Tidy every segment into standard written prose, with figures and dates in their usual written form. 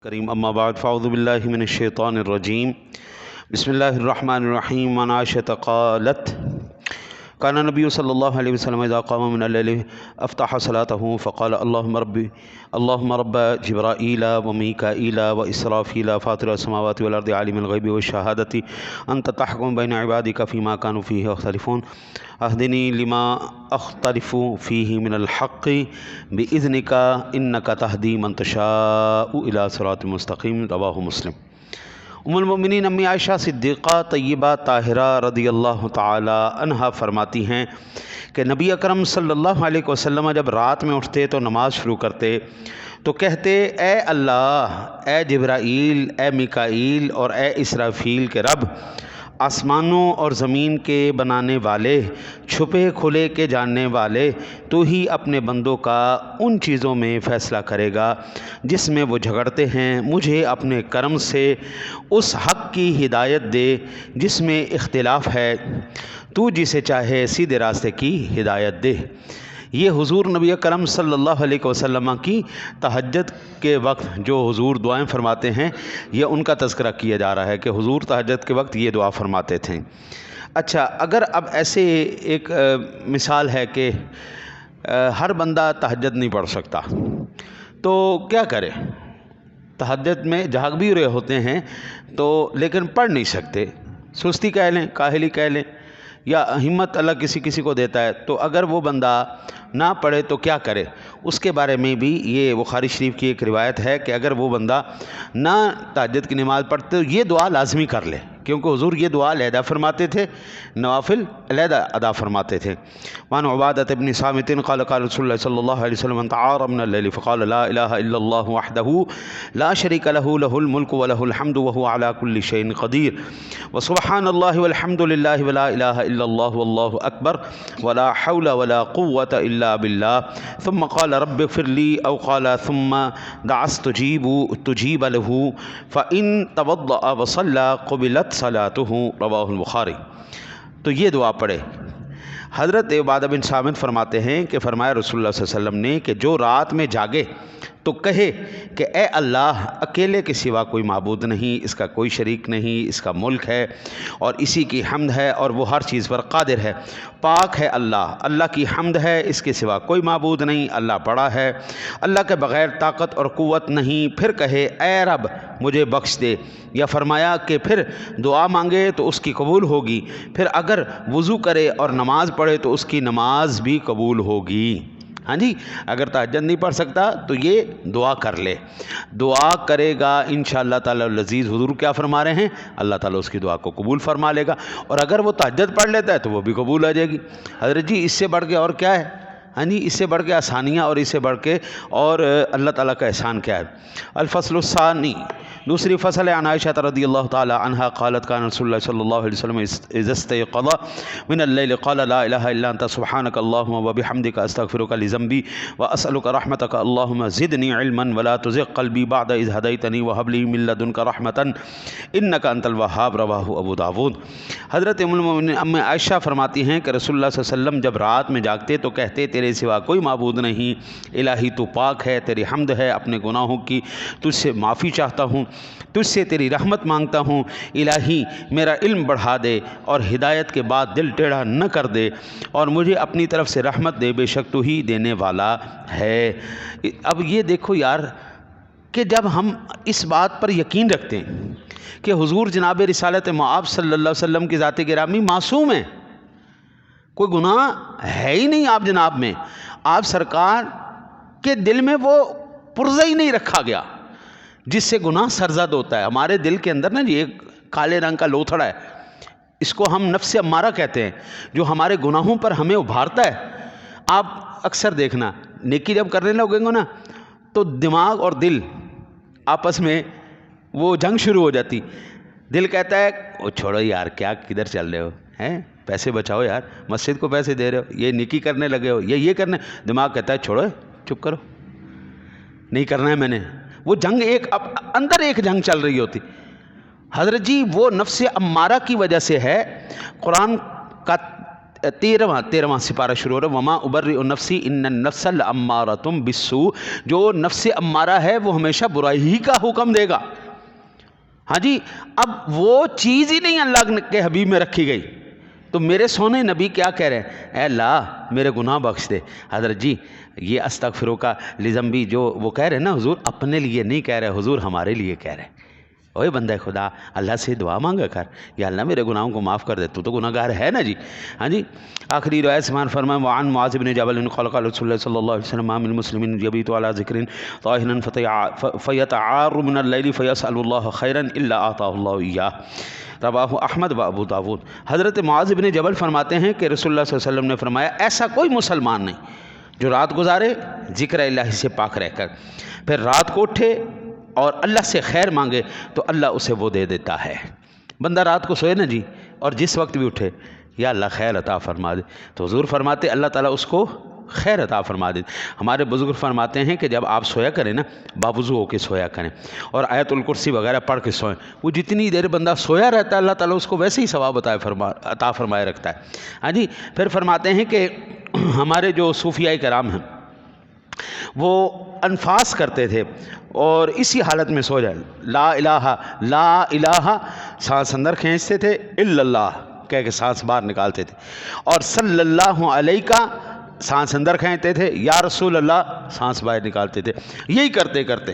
کریم اما بعد فاعوذ باللہ من الشیطان الرجیم بسم اللہ الرحمن الرحیم عن عائشۃ قالت كان النبي صلى الله عليه وسلم إذا قام من الليل أفتح صلاته فقال اللهم رب جبرائيل وميكائيل وإسرافيل فاطر السماوات والأرض عالم الغيب والشهادة أنت تحكم بين عبادك فيما كانوا فيه يختلفون اهدني لما أختلف فيه من الحق بإذنك إنك تهدي من تشاء إلى صراط مستقيم رواه مسلم۔ ام المؤمنین امی عائشہ صدیقہ طیبہ طاہرہ رضی اللہ تعالی عنہا فرماتی ہیں کہ نبی اکرم صلی اللہ علیہ وسلم جب رات میں اٹھتے تو نماز شروع کرتے تو کہتے اے اللہ، اے جبرائیل، اے میکائیل اور اے اسرافیل کے رب، آسمانوں اور زمین کے بنانے والے، چھپے کھلے کے جاننے والے، تو ہی اپنے بندوں کا ان چیزوں میں فیصلہ کرے گا جس میں وہ جھگڑتے ہیں۔ مجھے اپنے کرم سے اس حق کی ہدایت دے جس میں اختلاف ہے، تو جسے چاہے سیدھے راستے کی ہدایت دے۔ یہ حضور نبی کرم صلی اللہ علیہ وسلم کی تہجد کے وقت جو حضور دعائیں فرماتے ہیں، یہ ان کا تذکرہ کیا جا رہا ہے کہ حضور تہجد کے وقت یہ دعا فرماتے تھے۔ اچھا، اگر اب ایسے ایک مثال ہے کہ ہر بندہ تہجد نہیں پڑھ سکتا تو کیا کرے؟ تہجد میں جاگ بھی رہے ہوتے ہیں تو لیکن پڑھ نہیں سکتے، سستی کہہ لیں، کاہلی کہہ لیں، یا ہمت اللہ کسی کو دیتا ہے، تو اگر وہ بندہ نہ پڑھے تو کیا کرے؟ اس کے بارے میں بھی یہ بخاری شریف کی ایک روایت ہے کہ اگر وہ بندہ نہ تہجد کی نماز پڑھتے تو یہ دعا لازمی کر لے، کیونکہ حضور یہ دعا علیحدہ فرماتے تھے، نوافل علیحدہ ادا فرماتے تھے۔ وعن عبادۃ بن صامت قال قال رسول اللہ صلی اللہ علیہ وسلم من تعار من اللیل فقال لا الہ الا اللہ وحدہ لا شریک لہ لہ الملک ولہ الحمد وہو علی کل شیء قدیر وسبحان اللہ والحمد للہ ولا الہ الا اللہ واللہ اکبر ولا حول ولا قوة الا باللہ ثم قال رب اغفر لی او قال ثم دعس تجیب له فإن توضأ وصلى قبلت صلاتہ رواہ البخاری۔ تو یہ دعا پڑھے۔ حضرت عبادہ بن صامت فرماتے ہیں کہ فرمایا رسول اللہ صلی اللہ علیہ وسلم نے کہ جو رات میں جاگے تو کہے کہ اے اللہ، اکیلے کے سوا کوئی معبود نہیں، اس کا کوئی شریک نہیں، اس کا ملک ہے اور اسی کی حمد ہے اور وہ ہر چیز پر قادر ہے، پاک ہے اللہ، اللہ کی حمد ہے، اس کے سوا کوئی معبود نہیں، اللہ بڑا ہے، اللہ کے بغیر طاقت اور قوت نہیں۔ پھر کہے اے رب مجھے بخش دے، یا فرمایا کہ پھر دعا مانگے تو اس کی قبول ہوگی، پھر اگر وضو کرے اور نماز پڑھے تو اس کی نماز بھی قبول ہوگی۔ ہاں جی، اگر تہجد نہیں پڑھ سکتا تو یہ دعا کر لے، دعا کرے گا انشاءاللہ تعالی العزیز۔ حضور کیا فرما رہے ہیں؟ اللہ تعالیٰ اس کی دعا کو قبول فرما لے گا، اور اگر وہ تہجد پڑھ لیتا ہے تو وہ بھی قبول آ جائے گی۔ حضرت جی اس سے بڑھ کے اور کیا ہے؟ ہاں جی، اس سے بڑھ کے آسانیاں اور اس سے بڑھ کے اور اللہ تعالیٰ کا احسان کیا ہے؟ الفصل الثانی، دوسری فصل ہے۔ عن عائشہ رضی اللہ تعالی عنہا قالت کان رسول اللہ صلی اللہ علیہ وسلم اذا استيقظ من اللیل قال لا الہ الا انت سبحانک اللہم وبحمدک استغفرک لذنبی واسألک رحمتک اللہم زدنی علما ولا تزغ قلبی بعد اذ ہدیتنی وہب لی من لدنک رحمتا انک انت الوہاب رواہ ابو داود۔ حضرت ام المؤمنین ام عائشہ فرماتی ہیں کہ رسول اللہ صلی اللہ علیہ وسلم جب رات میں جاگتے تو کہتے تیرے سوا کوئی معبود نہیں، الہی تو پاک ہے، تیری حمد ہے، اپنے گناہوں کی تجھ سے معافی چاہتا ہوں، تجھ سے تیری رحمت مانگتا ہوں، الہی میرا علم بڑھا دے اور ہدایت کے بعد دل ٹیڑھا نہ کر دے، اور مجھے اپنی طرف سے رحمت دے، بے شک تو ہی دینے والا ہے۔ اب یہ دیکھو یار کہ جب ہم اس بات پر یقین رکھتے ہیں کہ حضور جناب رسالت مآب صلی اللہ علیہ وسلم کی ذات گرامی معصوم ہیں، کوئی گناہ ہے ہی نہیں آپ جناب میں، آپ سرکار کے دل میں وہ پرزہ ہی نہیں رکھا گیا جس سے گناہ سرزد ہوتا ہے۔ ہمارے دل کے اندر نا یہ کالے رنگ کا لوتھڑا ہے، اس کو ہم نفس امارہ کہتے ہیں، جو ہمارے گناہوں پر ہمیں ابھارتا ہے۔ آپ اکثر دیکھنا نیکی جب کرنے لگیں گے نا تو دماغ اور دل آپس میں وہ جنگ شروع ہو جاتی۔ دل کہتا ہے وہ چھوڑو یار، کیا کدھر چل رہے ہو ہیں، پیسے بچاؤ یار، مسجد کو پیسے دے رہے ہو، یہ نیکی کرنے لگے ہو، یہ کرنے، دماغ کہتا ہے چھوڑو چپ کرو، نہیں کرنا ہے میں نے۔ وہ جنگ ایک اندر ایک جنگ چل رہی ہوتی۔ حضرت جی وہ نفس امارہ کی وجہ سے ہے۔ قرآن کا 13واں سپارہ شروع ہو رہا ہے، وما ابرئ نفسی ان النفس لامارۃ بالسوء، جو نفس امارہ ہے وہ ہمیشہ برائی ہی کا حکم دے گا۔ ہاں جی، اب وہ چیز ہی نہیں اللہ کے حبیب میں رکھی گئی، تو میرے سونے نبی کیا کہہ رہے ہیں؟ اے اللہ میرے گناہ بخش دے۔ حضرت جی یہ استغفرک لذنبی جو وہ کہہ رہے ہیں نا حضور، اپنے لیے نہیں کہہ رہے حضور، ہمارے لیے کہہ رہے ہیں۔ اوے بندہ خدا، اللہ سے دعا مانگا کر، یا اللہ میرے گناہوں کو معاف کر دے، تو گناہ گار ہے نا جی۔ ہاں جی، آخری روایت سمان فرمائے، وعن معاذ بن جبل قال قال رسول اللہ صلی اللہ علیہ وسلم ما من مسلم یبیت علی ذکر طاہرا فیتعار من اللیل فیسأل اللہ خیرا الا اعطاه اللہ ایاہ، رواہ احمد و ابو داود۔ حضرت معاذ بن جبل فرماتے ہیں کہ رسول اللہ صلی اللہ علیہ وسلم نے فرمایا، ایسا کوئی مسلمان نہیں جو رات گزارے ذکر الہی سے پاک رہ کر، پھر رات کو اٹھے اور اللہ سے خیر مانگے تو اللہ اسے وہ دے دیتا ہے۔ بندہ رات کو سوئے نا جی، اور جس وقت بھی اٹھے یا اللہ خیر عطا فرما دے، تو حضور فرماتے اللہ تعالیٰ اس کو خیر عطا فرما دے۔ ہمارے بزرگ فرماتے ہیں کہ جب آپ سویا کریں نا، باوضو ہو کے سویا کریں اور آیت الکرسی وغیرہ پڑھ کے سوئیں، وہ جتنی دیر بندہ سویا رہتا ہے اللہ تعالیٰ اس کو ویسے ہی ثواب عطا فرمائے رکھتا ہے۔ ہاں جی، پھر فرماتے ہیں کہ ہمارے جو صوفیاء کرام ہیں وہ انفاس کرتے تھے اور اسی حالت میں سو جائے، لا الہ سانس اندر کھینچتے تھے، الا اللہ کہہ کے سانس باہر نکالتے تھے، اور صلی اللہ علیہ کا سانس اندر کھینچتے تھے، یا رسول اللہ سانس باہر نکالتے تھے۔ یہی کرتے کرتے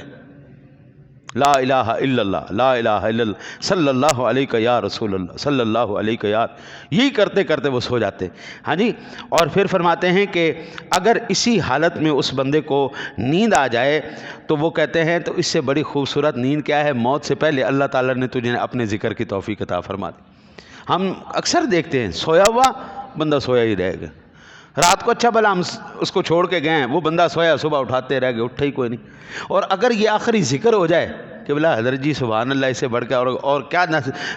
لا الہ الا اللہ، لا الہ الا اللہ، صلی اللہ علیہ یا رسول اللہ، صلی اللہ علیہ یا، یہی کرتے کرتے وہ سو جاتے۔ ہاں جی، اور پھر فرماتے ہیں کہ اگر اسی حالت میں اس بندے کو نیند آ جائے تو وہ کہتے ہیں تو اس سے بڑی خوبصورت نیند کیا ہے، موت سے پہلے اللہ تعالیٰ نے تجھے اپنے ذکر کی توفیق عطا فرما دی۔ ہم اکثر دیکھتے ہیں سویا ہوا بندہ سویا ہی رہے گا، رات کو اچھا بھلا ہم اس کو چھوڑ کے گئے ہیں، وہ بندہ سویا، صبح اٹھاتے رہ گئے، اٹھا ہی کوئی نہیں۔ اور اگر یہ آخری ذکر ہو جائے کہ بلا حضرت جی سبحان اللہ، اسے بڑھ کے اور کیا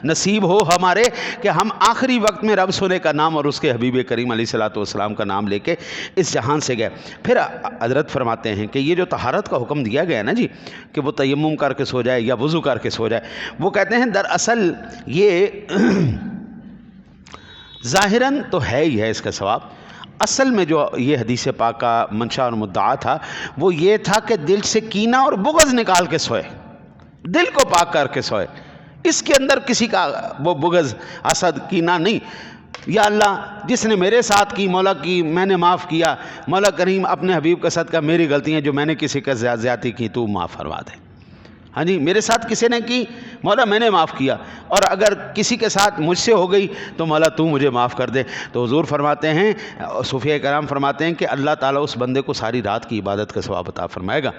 نصیب ہو ہمارے کہ ہم آخری وقت میں رب سونے کا نام اور اس کے حبیب کریم علیہ الصلوۃ والسلام کا نام لے کے اس جہان سے گئے۔ پھر حضرت فرماتے ہیں کہ یہ جو طہارت کا حکم دیا گیا نا جی، کہ وہ تیمم کر کے سو جائے یا وضو کر کے سو جائے، وہ کہتے ہیں دراصل یہ ظاہراً تو ہے ہی ہے اس کا ثواب، اصل میں جو یہ حدیث پاک کا منشا اور مدعا تھا وہ یہ تھا کہ دل سے کینہ اور بغض نکال کے سوئے، دل کو پاک کر کے سوئے، اس کے اندر کسی کا وہ بغض حسد کینہ نہیں۔ یا اللہ جس نے میرے ساتھ کی مولا کی میں نے معاف کیا، مولا کریم اپنے حبیب کا صدقہ میری غلطیاں جو میں نے کسی کا زیادتی کی تو معاف فرما دے۔ ہاں جی، میرے ساتھ کسی نے کی مولا میں نے معاف کیا، اور اگر کسی کے ساتھ مجھ سے ہو گئی تو مولا تو مجھے معاف کر دے۔ تو حضور فرماتے ہیں، صوفیاء کرام فرماتے ہیں کہ اللہ تعالیٰ اس بندے کو ساری رات کی عبادت کا ثواب عطا فرمائے گا۔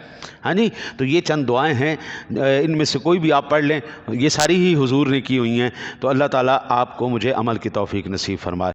ہاں جی، تو یہ چند دعائیں ہیں، ان میں سے کوئی بھی آپ پڑھ لیں، یہ ساری ہی حضور نے کی ہوئی ہیں، تو اللہ تعالیٰ آپ کو مجھے عمل کی توفیق نصیب فرمائے۔